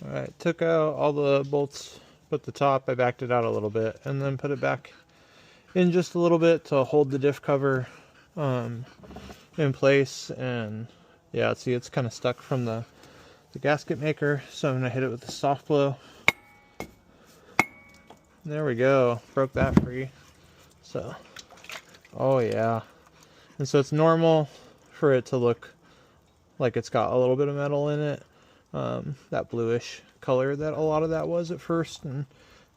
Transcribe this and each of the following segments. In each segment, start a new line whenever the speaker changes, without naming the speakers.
Alright, took out all the bolts but the top. I backed it out a little bit and then put it back in just a little bit to hold the diff cover in place. And yeah, see, it's kind of stuck from the gasket maker, so I'm going to hit it with the soft blow. There we go, broke that free. So, oh yeah. And so it's normal for it to look like it's got a little bit of metal in it. That bluish color that a lot of that was at first, and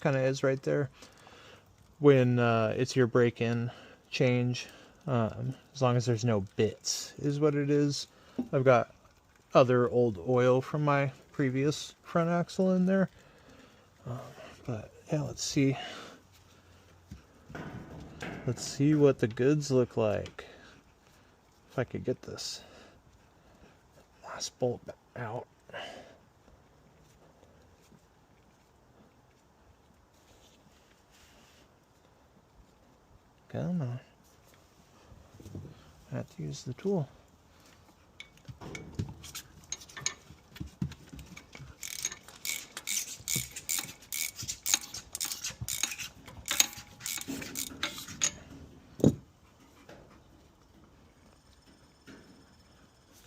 kind of is right there. When it's your break-in change, as long as there's no bits, is what it is. I've got other old oil from my previous front axle in there. But yeah, let's see. Let's see what the goods look like. If I could get this last bolt out. Come on. I have to use the tool.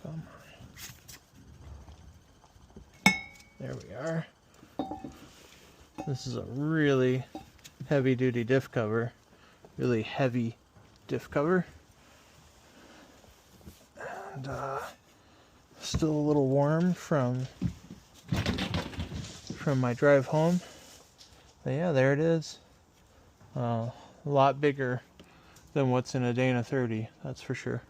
Come on. There we are. This is a really heavy duty diff cover. Really heavy diff cover. And still a little warm from my drive home. But yeah, there it is. A lot bigger than what's in a Dana 30, that's for sure.